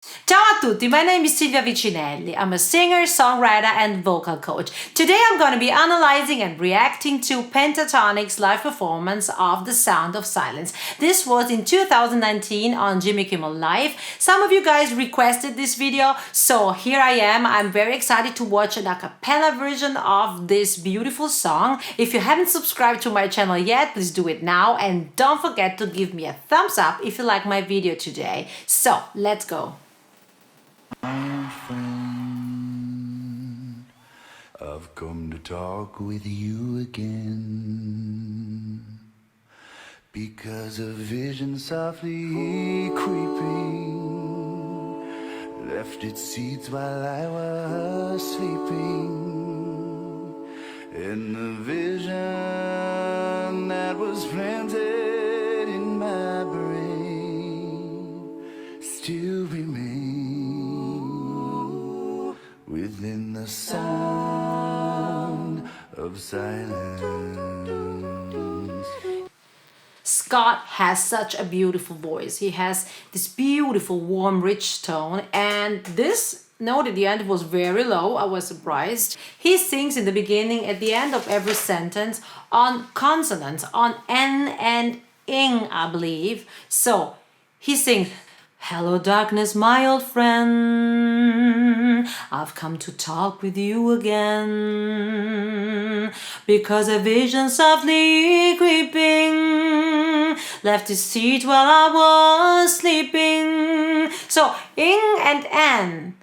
Ciao a tutti, my name is Silvia Vicinelli. I'm a singer, songwriter, and vocal coach. Today I'm going to be analyzing and reacting to Pentatonic's live performance of The Sound of Silence. This was in 2019 on Jimmy Kimmel Live. Some of you guys requested this video, so here I am. I'm very excited to watch an a cappella version of this beautiful song. If you haven't subscribed to my channel yet, please do it now, and don't forget to give me a thumbs up if you like my video today. So, let's go. Friend, I've come to talk with you again, because a vision softly creeping left its seeds while I was sleeping, and the vision that was planted in my brain still remains within the sound of silence. Scott has such a beautiful voice. He has this beautiful, warm, rich tone, and this note at the end was very low. I was surprised. He sings in the beginning, at the end of every sentence, on consonants, on N and ing, I believe. So he sings, "Hello darkness, my old friend, I've come to talk with you again, because a vision softly creeping left its seat while I was sleeping." So ing and n.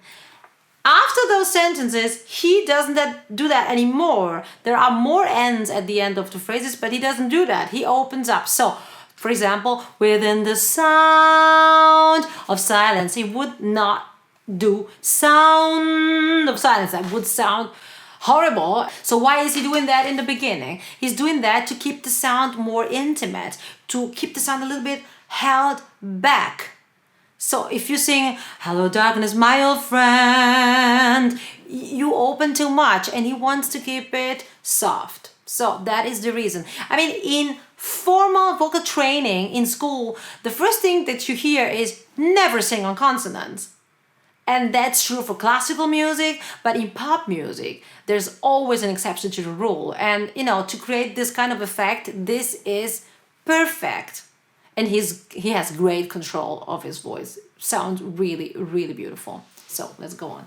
After those sentences, he doesn't do that anymore. There are more n's at the end of the phrases, but he doesn't do that. He opens up. So, for example, within the sound of silence, he would not do sound of silence. That would sound horrible. So why is he doing that in the beginning? He's doing that to keep the sound more intimate, to keep the sound a little bit held back. So if you sing, "Hello darkness, my old friend," you open too much, and he wants to keep it soft. So that is the reason. I mean, in formal vocal training in school, the first thing that you hear is never sing on consonants. And that's true for classical music, but in pop music, there's always an exception to the rule. And, to create this kind of effect, this is perfect. And he has great control of his voice. Sounds really, really beautiful. So let's go on.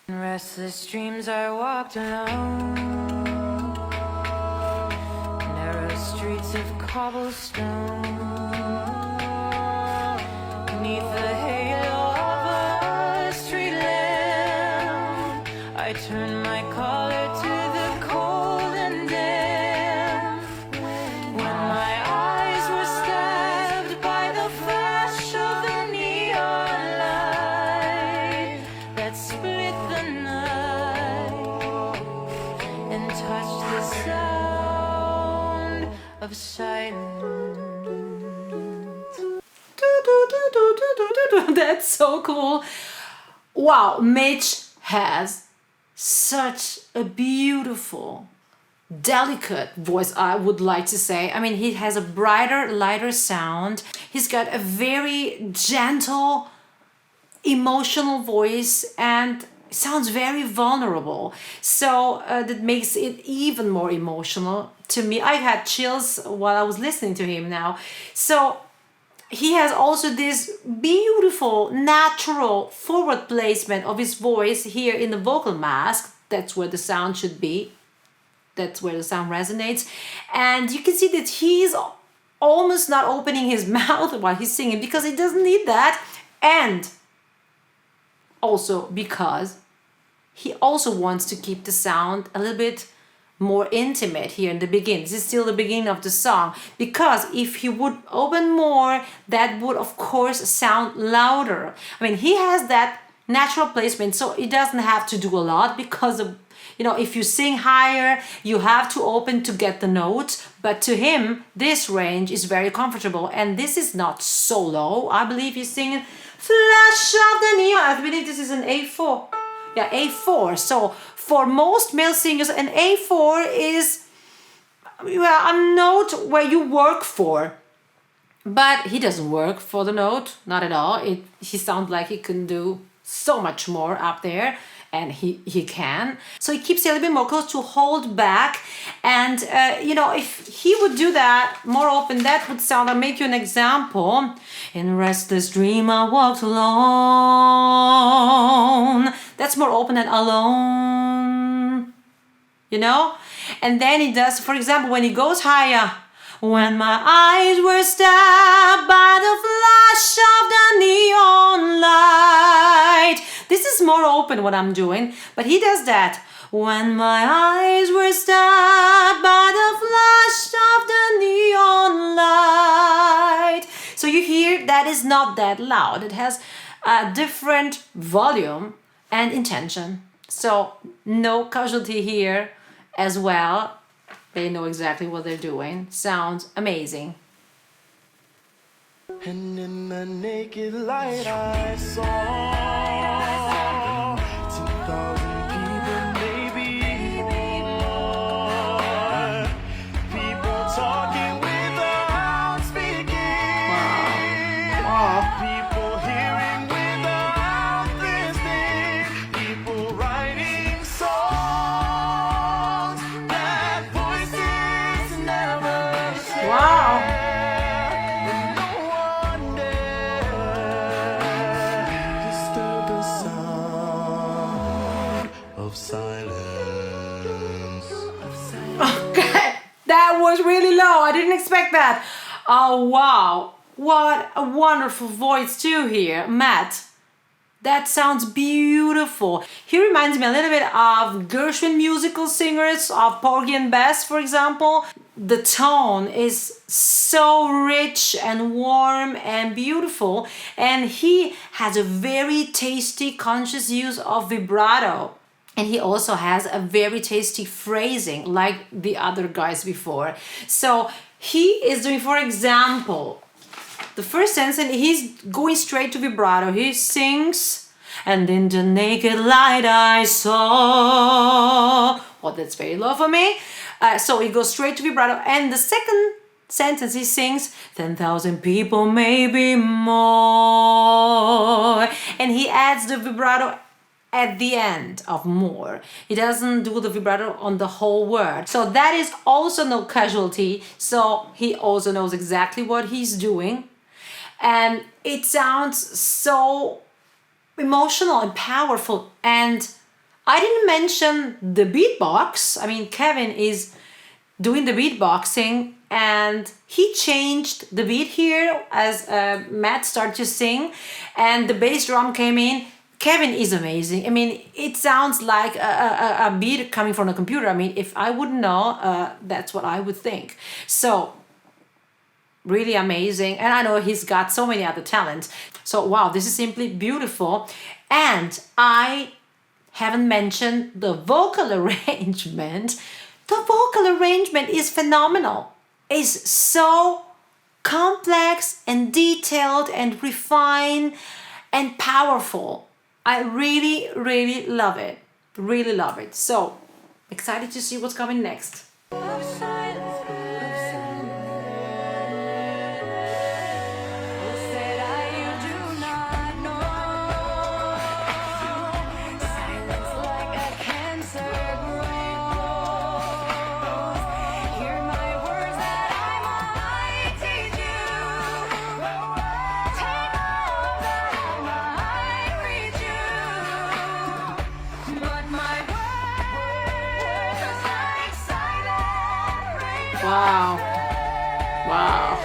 Restless dreams I walked alone, narrow streets of cobblestone, beneath the halo of a street lamp, I turned my collar to the cold and damp, when my eyes were stabbed by the flash of the neon light that split the night and touched the sound of silence. That's so cool. Wow, Mitch has such a beautiful, delicate voice, I would like to say. I mean, he has a brighter, lighter sound. He's got a very gentle, emotional voice, and sounds very vulnerable. So that makes it even more emotional to me. I had chills while I was listening to him now. So he has also this beautiful, natural forward placement of his voice here in the vocal mask. That's where the sound should be. That's where the sound resonates. And you can see that he's almost not opening his mouth while he's singing, because he doesn't need that. And also because he also wants to keep the sound a little bit more intimate here in the beginning. This is still the beginning of the song, because if he would open more, that would of course sound louder. I mean, he has that natural placement, so he doesn't have to do a lot, because of, if you sing higher, you have to open to get the notes. But to him, this range is very comfortable, and this is not so low. I believe he's singing "Flash of the Neon." I believe this is an A4. Yeah, A4. So for most male singers, an A4 is a note where you work for. but he doesn't work for the note, not at all. He sounds like he can do so much more up there, and he can. So he keeps a little bit more close to hold back, and if he would do that more open, that would sound. I'll make you an example. In restless dream I walked alone. That's more open than alone, and then he does, for example, when he goes higher. When my eyes were stabbed by the flash of the neon light. This is more open what I'm doing, but he does that. When my eyes were stabbed by the flash of the neon light. So you hear that is not that loud. It has a different volume and intention. So no casualty here as well. They know exactly what they're doing. Sounds amazing. And in the naked light I saw 10,000 people, maybe more. People talking without speaking. Wow. People hearing without listening. People writing songs that voices never share. Wow. And no one dare disturb the sound of silence. Okay, that was really low. I didn't expect that. Oh, wow. What a wonderful voice too here. Matt, that sounds beautiful. He reminds me a little bit of Gershwin musical singers, of Porgy and Bess, for example. The tone is so rich and warm and beautiful, and he has a very tasty conscious use of vibrato. And he also has a very tasty phrasing like the other guys before. So he is doing, for example, the first sentence, and he's going straight to vibrato. He sings, and in the naked light I saw. Oh, that's very low for me. So he goes straight to vibrato. And the second sentence he sings, 10,000 people, maybe more. And he adds the vibrato at the end of more. He doesn't do the vibrato on the whole word. So that is also no casualty. So he also knows exactly what he's doing. And it sounds so emotional and powerful. And I didn't mention the beatbox. I mean, Kevin is doing the beatboxing, and he changed the beat here as Matt started to sing, and the bass drum came in. Kevin is amazing. I mean, it sounds like a beat coming from a computer. I mean, if I wouldn't know, that's what I would think. So, really amazing. And I know he's got so many other talents. So, wow, this is simply beautiful. And I haven't mentioned the vocal arrangement. The vocal arrangement is phenomenal. It's so complex and detailed and refined and powerful. I really, really love it. Really love it. So, excited to see what's coming next. Wow. Wow.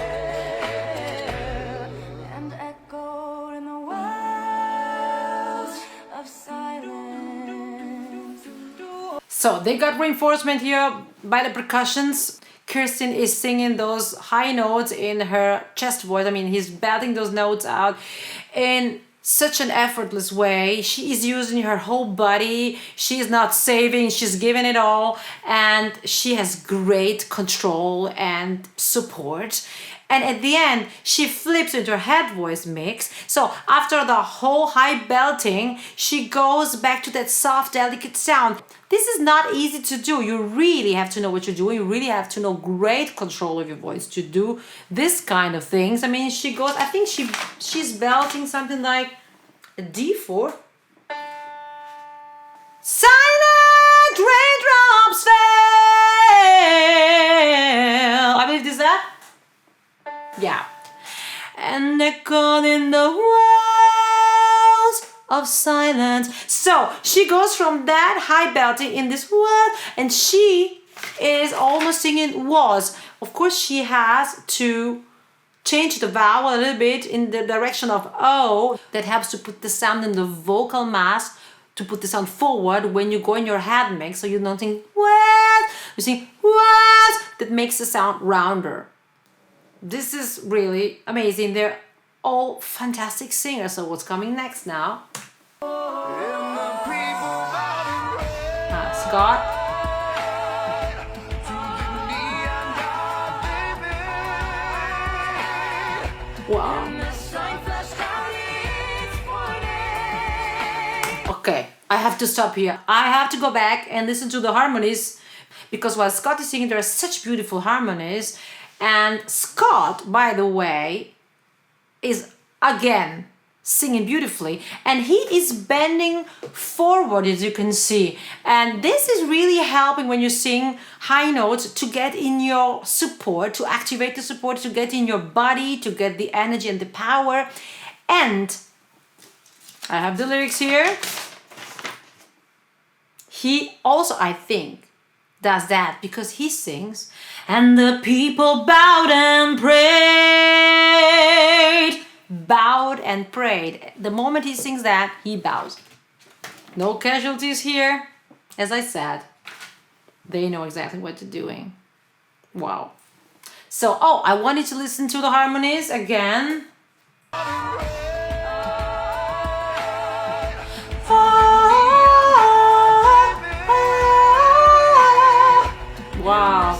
And echoed in the wells of silence. So they got reinforcement here by the percussions. Kirsten is singing those high notes in her chest voice. I mean, he's batting those notes out in such an effortless way. She is using her whole body. She is not saving, she's giving it all. And she has great control and support. And at the end, she flips into her head voice mix. So after the whole high belting, she goes back to that soft, delicate sound. This is not easy to do. You really have to know what you're doing. You really have to know great control of your voice to do this kind of things. I mean, she goes, I think she's belting something like a D4. Silent raindrops fell. I believe this is that. Yeah. And echoed in the wells of silence. So she goes from that high belting in this world, and she is almost singing was. Of course, she has to change the vowel a little bit in the direction of O. That helps to put the sound in the vocal mass, to put the sound forward when you go in your head mix. So you don't sing what, you sing what. That makes the sound rounder. This is really amazing. They're all fantastic singers. So what's coming next now? Scott. Wow. Okay, I have to stop here. I have to go back and listen to the harmonies, because while Scott is singing, there are such beautiful harmonies. And Scott, by the way, is again singing beautifully, and he is bending forward, as you can see. And this is really helping when you sing high notes to get in your support, to activate the support, to get in your body, to get the energy and the power. And I have the lyrics here. He also, I think, does that because he sings, and the people bowed and prayed. Bowed and prayed. The moment he sings that, he bows. No casualties here. As I said, they know exactly what they're doing. Wow. So, I wanted to listen to the harmonies again. Wow.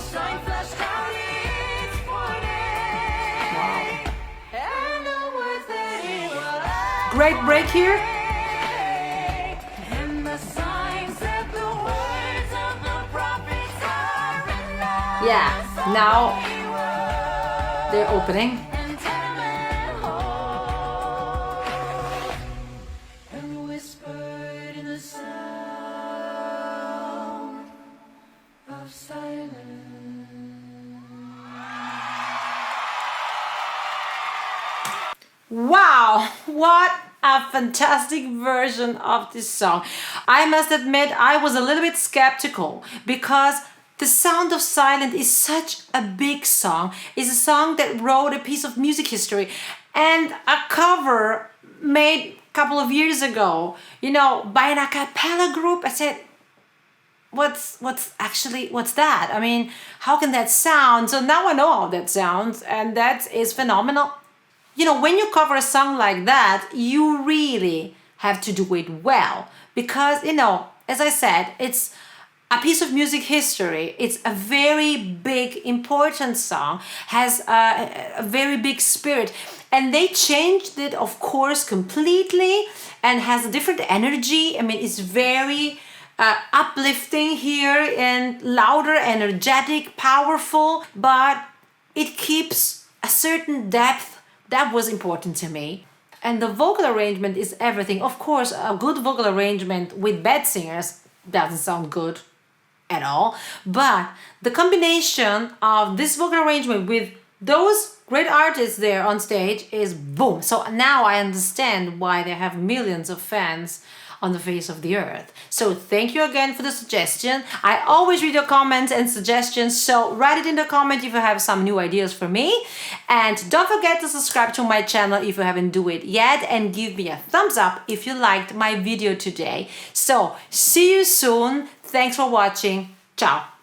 Great break here. Yeah, now they're opening. Wow, what a fantastic version of this song. I must admit, I was a little bit skeptical because The Sound of Silence is such a big song. It's a song that wrote a piece of music history, and a cover made a couple of years ago, by an a cappella group. I said, what's that? I mean, how can that sound? So now I know how that sounds, and that is phenomenal. When you cover a song like that, you really have to do it well because, as I said, it's a piece of music history. It's a very big, important song, has a very big spirit. And they changed it, of course, completely and has a different energy. I mean, it's very uplifting here and louder, energetic, powerful, but it keeps a certain depth. That was important to me. And the vocal arrangement is everything. Of course, a good vocal arrangement with bad singers doesn't sound good at all. But the combination of this vocal arrangement with those great artists there on stage is boom. So now I understand why they have millions of fans on the face of the earth. So thank you again for the suggestion. I always read your comments and suggestions, so write it in the comment if you have some new ideas for me. And don't forget to subscribe to my channel if you haven't do it yet, and give me a thumbs up if you liked my video today. So see you soon. Thanks for watching. Ciao.